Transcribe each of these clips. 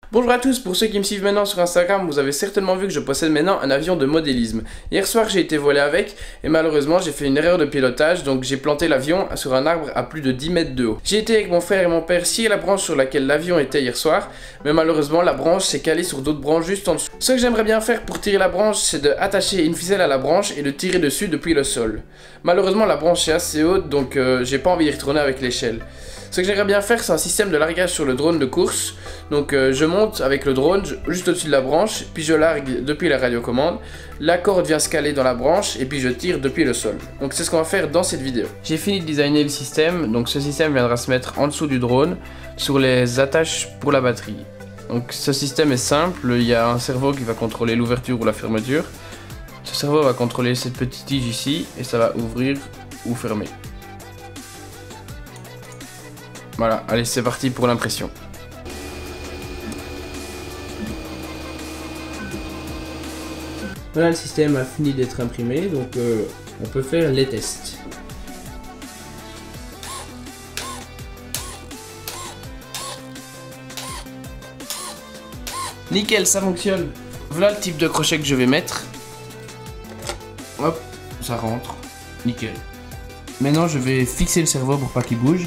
Bonjour à tous, pour ceux qui me suivent maintenant sur Instagram, vous avez certainement vu que je possède maintenant un avion de modélisme. Hier soir j'ai été volé avec et malheureusement j'ai fait une erreur de pilotage, donc j'ai planté l'avion sur un arbre à plus de 10 mètres de haut. J'ai été avec mon frère et mon père scier la branche sur laquelle l'avion était hier soir, mais malheureusement la branche s'est calée sur d'autres branches juste en dessous. Ce que j'aimerais bien faire pour tirer la branche, c'est d'attacher une ficelle à la branche et de tirer dessus depuis le sol. Malheureusement la branche est assez haute, donc j'ai pas envie d'y retourner avec l'échelle. Ce que j'aimerais bien faire, c'est un système de largage sur le drone de course. Donc je monte avec le drone juste au-dessus de la branche, puis je largue depuis la radiocommande. La corde vient se caler dans la branche et puis je tire depuis le sol. Donc c'est ce qu'on va faire dans cette vidéo. J'ai fini de designer le système, donc ce système viendra se mettre en dessous du drone sur les attaches pour la batterie. Donc ce système est simple, il y a un servot qui va contrôler l'ouverture ou la fermeture. Ce servot va contrôler cette petite tige ici et ça va ouvrir ou fermer. Voilà, allez c'est parti pour l'impression. Voilà, le système a fini d'être imprimé, donc on peut faire les tests. Nickel, ça fonctionne. Voilà le type de crochet que je vais mettre. Hop, ça rentre. Nickel. Maintenant je vais fixer le servot pour pas qu'il bouge.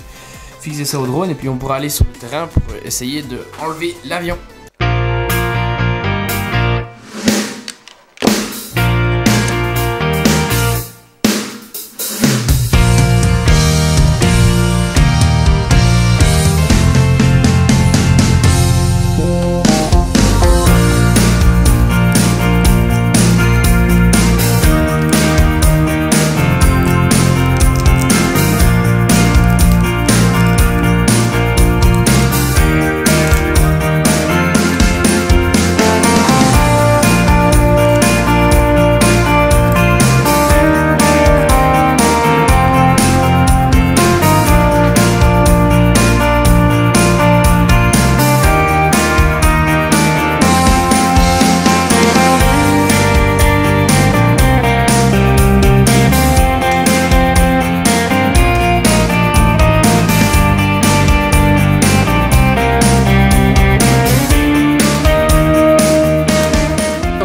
Fixer ça au drone et puis on pourra aller sur le terrain pour essayer de enlever l'avion.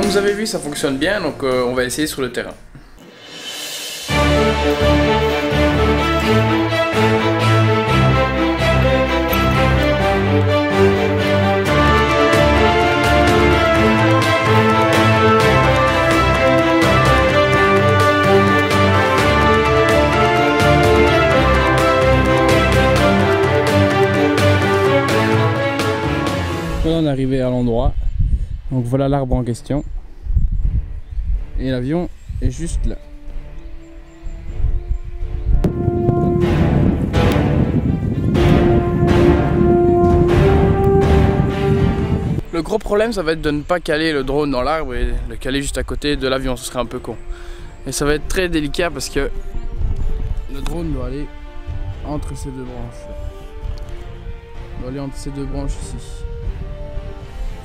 Vous avez vu, ça fonctionne bien, donc on va essayer sur le terrain. Voilà, on est arrivé à l'endroit. Donc voilà l'arbre en question. Et l'avion est juste là. Le gros problème, ça va être de ne pas caler le drone dans l'arbre et le caler juste à côté de l'avion, ce serait un peu con. Et ça va être très délicat parce que le drone doit aller entre ces deux branches. Il doit aller entre ces deux branches ici.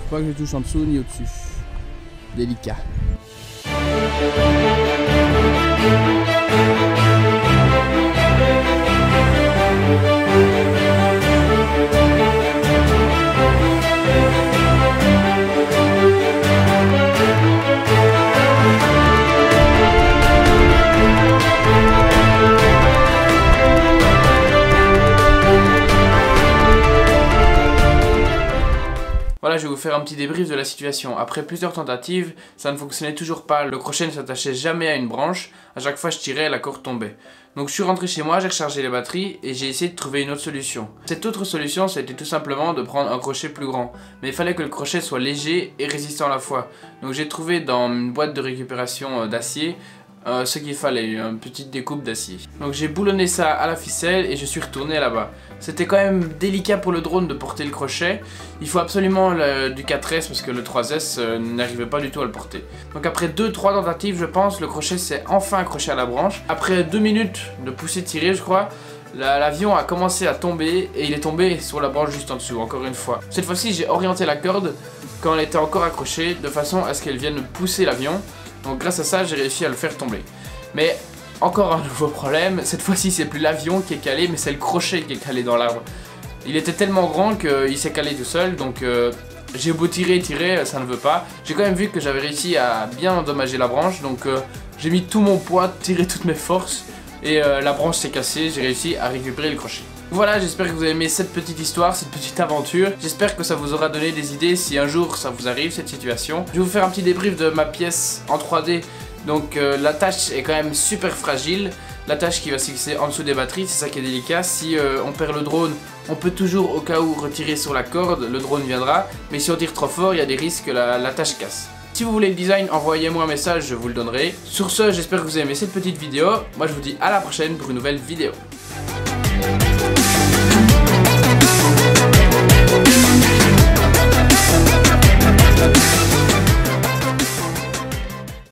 Faut pas que je touche en dessous ni au-dessus. Délicat. Voilà, je vais vous faire un petit débrief de la situation. Après plusieurs tentatives, ça ne fonctionnait toujours pas. Le crochet ne s'attachait jamais à une branche. À chaque fois je tirais, la corde tombait. Donc je suis rentré chez moi, j'ai rechargé les batteries et j'ai essayé de trouver une autre solution. Cette autre solution, c'était tout simplement de prendre un crochet plus grand. Mais il fallait que le crochet soit léger et résistant à la fois. Donc j'ai trouvé dans une boîte de récupération d'acier ce qu'il fallait, une petite découpe d'acier. Donc j'ai boulonné ça à la ficelle et je suis retourné là-bas. C'était quand même délicat pour le drone de porter le crochet. Il faut absolument du 4S parce que le 3S n'arrivait pas du tout à le porter. Donc après 2-3 tentatives, je pense, le crochet s'est enfin accroché à la branche. Après 2 minutes de pousser tirer, je crois, l'avion a commencé à tomber et il est tombé sur la branche juste en dessous, encore une fois. Cette fois-ci, j'ai orienté la corde quand elle était encore accrochée de façon à ce qu'elle vienne pousser l'avion. Donc grâce à ça, j'ai réussi à le faire tomber. Mais encore un nouveau problème, cette fois-ci c'est plus l'avion qui est calé, mais c'est le crochet qui est calé dans l'arbre. Il était tellement grand qu'il s'est calé tout seul, donc J'ai beau tirer, ça ne veut pas. J'ai quand même vu que j'avais réussi à bien endommager la branche, donc j'ai mis tout mon poids, tiré toutes mes forces et la branche s'est cassée, j'ai réussi à récupérer le crochet. Voilà, j'espère que vous avez aimé cette petite histoire, cette petite aventure. J'espère que ça vous aura donné des idées si un jour ça vous arrive cette situation. Je vais vous faire un petit débrief de ma pièce en 3D. Donc l'attache est quand même super fragile. L'attache qui va se fixer en dessous des batteries, c'est ça qui est délicat. Si on perd le drone, on peut toujours au cas où retirer sur la corde, le drone viendra. Mais si on tire trop fort, il y a des risques que l'attache casse. Si vous voulez le design, envoyez-moi un message, je vous le donnerai. Sur ce, j'espère que vous avez aimé cette petite vidéo. Moi je vous dis à la prochaine pour une nouvelle vidéo.